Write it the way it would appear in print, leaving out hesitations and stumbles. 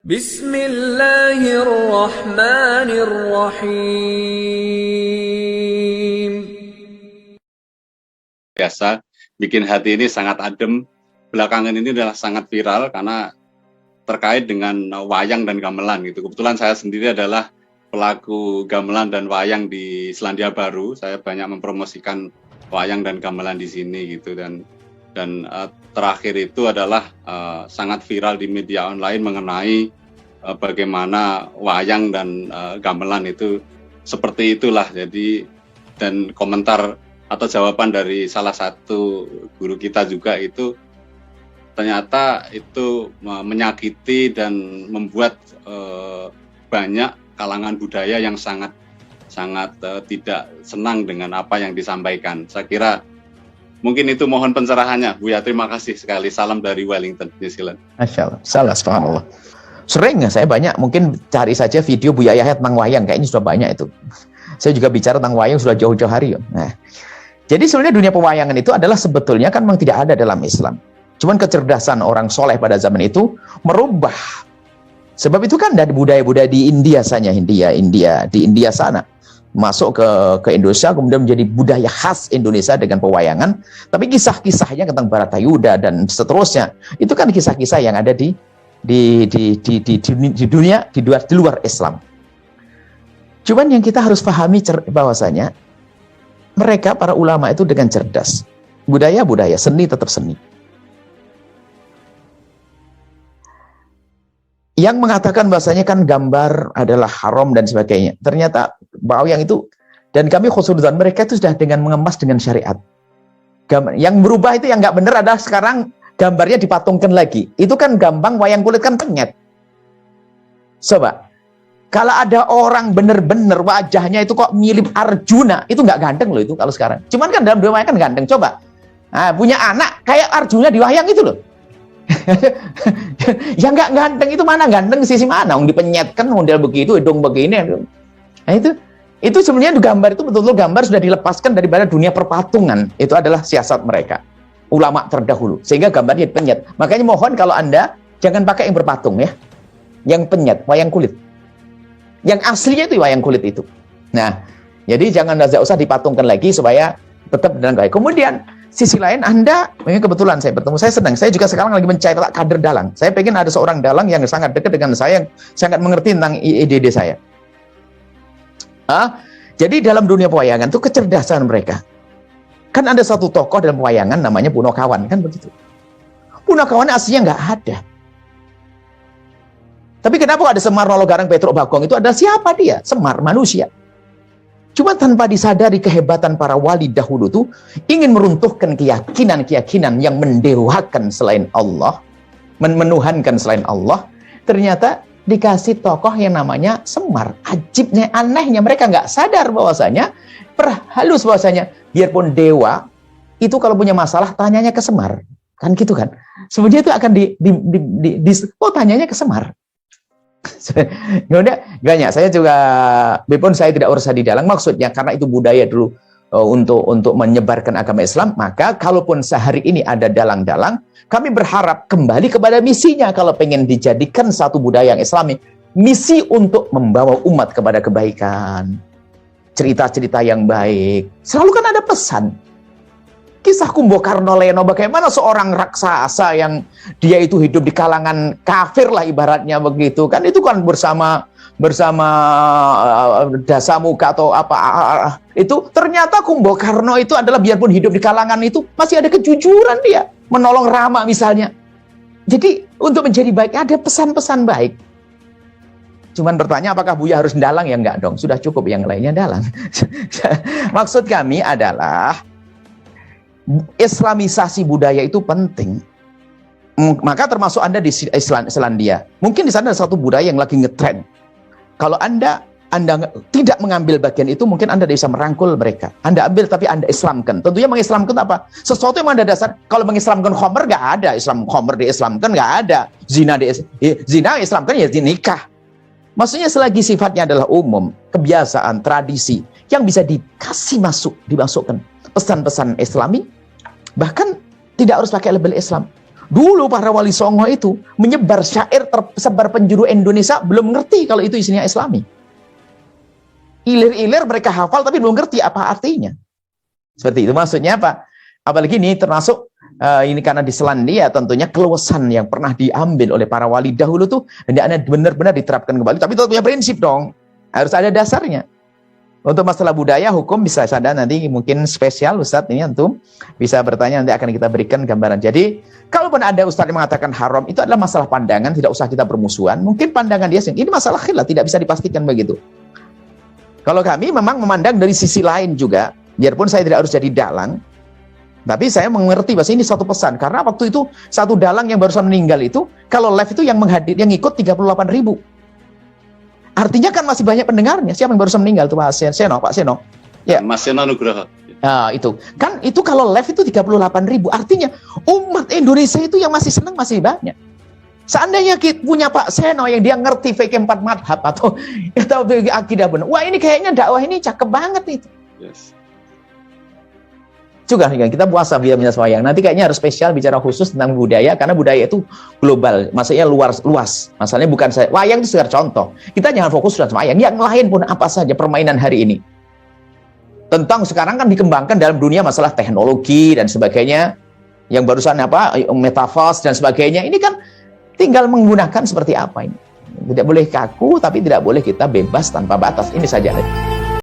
Bismillahirrahmanirrahim. Biasa bikin hati ini sangat adem. Belakangan ini adalah sangat viral karena terkait dengan wayang dan gamelan gitu. Kebetulan saya sendiri adalah pelaku gamelan dan wayang di Selandia Baru. Saya banyak mempromosikan wayang dan gamelan di sini gitu, dan terakhir itu adalah sangat viral di media online mengenai bagaimana wayang dan gamelan itu seperti itulah. Jadi, dan komentar atau jawaban dari salah satu guru kita juga itu ternyata itu menyakiti dan membuat banyak kalangan budaya yang sangat tidak senang dengan apa yang disampaikan. Saya kira mungkin itu, mohon pencerahannya, Bu ya. Terima kasih sekali. Salam dari Wellington, New Zealand. Masya Allah, salah, subhanallah. Sering saya banyak, mungkin cari saja video Bu Yahya tentang wayang, kayaknya sudah banyak itu. Saya juga bicara tentang wayang sudah jauh-jauh hari. Nah, jadi sebenarnya dunia pewayangan itu adalah sebetulnya kan memang tidak ada dalam Islam. Cuman kecerdasan orang soleh pada zaman itu merubah. Sebab itu kan dari budaya-budaya di India saja, di India sana masuk ke Indonesia, kemudian menjadi budaya khas Indonesia dengan pewayangan. Tapi kisah-kisahnya tentang Baratayuda dan seterusnya itu kan kisah-kisah yang ada di dunia di luar Islam. Cuman yang kita harus pahami bahwasanya mereka para ulama itu dengan cerdas. Budaya, seni tetap seni. Yang mengatakan bahasanya kan gambar adalah haram dan sebagainya. Ternyata wayang itu, dan kami khususkan mereka itu sudah dengan mengemas dengan syariat. Yang berubah itu yang nggak benar adalah sekarang gambarnya dipatungkan lagi. Itu kan gampang, wayang kulit kan penyet. Coba, kalau ada orang bener-bener wajahnya itu kok mirip Arjuna, itu nggak ganteng loh itu kalau sekarang. Cuman kan dalam dunia wayang kan ganteng. Coba, nah, punya anak kayak Arjuna di wayang itu loh. Yang nggak ganteng itu mana ganteng sisi mana? Yang dipenyetkan model begitu, hidung begini. Nah itu sebenarnya gambar itu betul-betul gambar sudah dilepaskan daripada dunia perpatungan. Itu adalah siasat mereka, ulama terdahulu, sehingga gambarnya dipenyet. Makanya mohon kalau Anda jangan pakai yang berpatung ya, yang penyet, wayang kulit. Yang aslinya itu wayang kulit itu. Nah, jadi jangan usah dipatungkan lagi supaya tetap dengan baik. Kemudian sisi lain, Anda, ini kebetulan saya bertemu, saya senang, saya juga sekarang lagi mencari kader dalang. Saya pengen ada seorang dalang yang sangat dekat dengan saya, yang sangat mengerti tentang ide-ide saya. Jadi dalam dunia pewayangan itu kecerdasan mereka. Kan ada satu tokoh dalam pewayangan namanya Punokawan, kan begitu. Punokawan aslinya nggak ada. Tapi kenapa ada Semar, Nologarang, Petruk, Bagong? Itu adalah siapa dia? Semar, manusia. Cuma tanpa disadari kehebatan para wali dahulu tuh ingin meruntuhkan keyakinan-keyakinan yang mendewakan selain Allah, menuhankan selain Allah. Ternyata dikasih tokoh yang namanya Semar. Ajibnya, anehnya mereka nggak sadar bahwasanya, perhalus bahwasanya biarpun dewa itu kalau punya masalah tanyanya ke Semar, kan gitu kan? Sebenarnya itu akan tanyanya ke Semar. Banyak, saya juga, walaupun saya tidak urusan di dalang, maksudnya karena itu budaya dulu untuk menyebarkan agama Islam, maka kalaupun sehari ini ada dalang-dalang, kami berharap kembali kepada misinya. Kalau pengen dijadikan satu budaya yang Islami, misi untuk membawa umat kepada kebaikan, cerita-cerita yang baik, selalu kan ada pesan. Kisah Kumbokarno Leno, bagaimana seorang raksasa yang dia itu hidup di kalangan kafir lah ibaratnya begitu kan, itu kan bersama Dasamuka atau apa, itu ternyata Kumbokarno itu adalah biarpun hidup di kalangan itu masih ada kejujuran, dia menolong Rama misalnya. Jadi untuk menjadi baik ada pesan-pesan baik. Cuman bertanya apakah Buya harus dalang? Ya enggak dong, sudah cukup yang lainnya dalang. Maksud kami adalah Islamisasi budaya itu penting. Maka termasuk Anda di Selandia. Mungkin di sana ada satu budaya yang lagi ngetrend. Kalau Anda tidak mengambil bagian itu, mungkin Anda bisa merangkul mereka. Anda ambil tapi Anda Islamkan. Tentunya mengislamkan apa? Sesuatu yang ada dasar. Kalau mengislamkan khomer nggak ada. Khomer diislamkan nggak ada. Zina Islamkan ya nikah. Maksudnya selagi sifatnya adalah umum, kebiasaan, tradisi yang bisa dimasukkan pesan-pesan Islami. Bahkan tidak harus pakai label Islam. Dulu para wali songo itu menyebar syair tersebar penjuru Indonesia, belum ngerti kalau itu isinya Islami. Ilir-ilir mereka hafal tapi belum ngerti apa artinya. Seperti itu maksudnya apa? Apalagi ini termasuk ini karena di Selandia tentunya keluasan yang pernah diambil oleh para wali dahulu tuh hendaknya benar-benar diterapkan kembali. Tapi itu punya prinsip dong. Harus ada dasarnya. Untuk masalah budaya, hukum bisa ada nanti mungkin spesial Ustadz ini antum bisa bertanya, nanti akan kita berikan gambaran. Jadi kalaupun ada Ustadz yang mengatakan haram, itu adalah masalah pandangan, tidak usah kita bermusuhan. Mungkin pandangan dia ini masalah khilaf, tidak bisa dipastikan begitu. Kalau kami memang memandang dari sisi lain juga, biarpun saya tidak harus jadi dalang, tapi saya mengerti bahwa ini satu pesan. Karena waktu itu satu dalang yang barusan meninggal itu, kalau live itu yang ikut 38.000. Artinya kan masih banyak pendengarnya. Siapa yang barusan meninggal tuh Pak Seno? Ya. Mas Seno Nugroho. Nah, itu. Kan itu kalau live itu 38.000. Artinya umat Indonesia itu yang masih senang masih banyak. Seandainya kita punya Pak Seno yang dia ngerti fikih 4 madhab atau akidah benar. Wah, ini kayaknya dakwah ini cakep banget itu. Yes. Juga kita puasa via minyak wayang. Nanti kayaknya harus spesial bicara khusus tentang budaya, karena budaya itu global, maksudnya luas. Masalahnya bukan saya wayang itu sekedar contoh. Kita jangan fokus dengan wayang, yang lain pun apa saja permainan hari ini. Tentang sekarang kan dikembangkan dalam dunia masalah teknologi dan sebagainya, yang barusan metaverse dan sebagainya. Ini kan tinggal menggunakan seperti apa ini. Tidak boleh kaku, tapi tidak boleh kita bebas tanpa batas. Ini saja.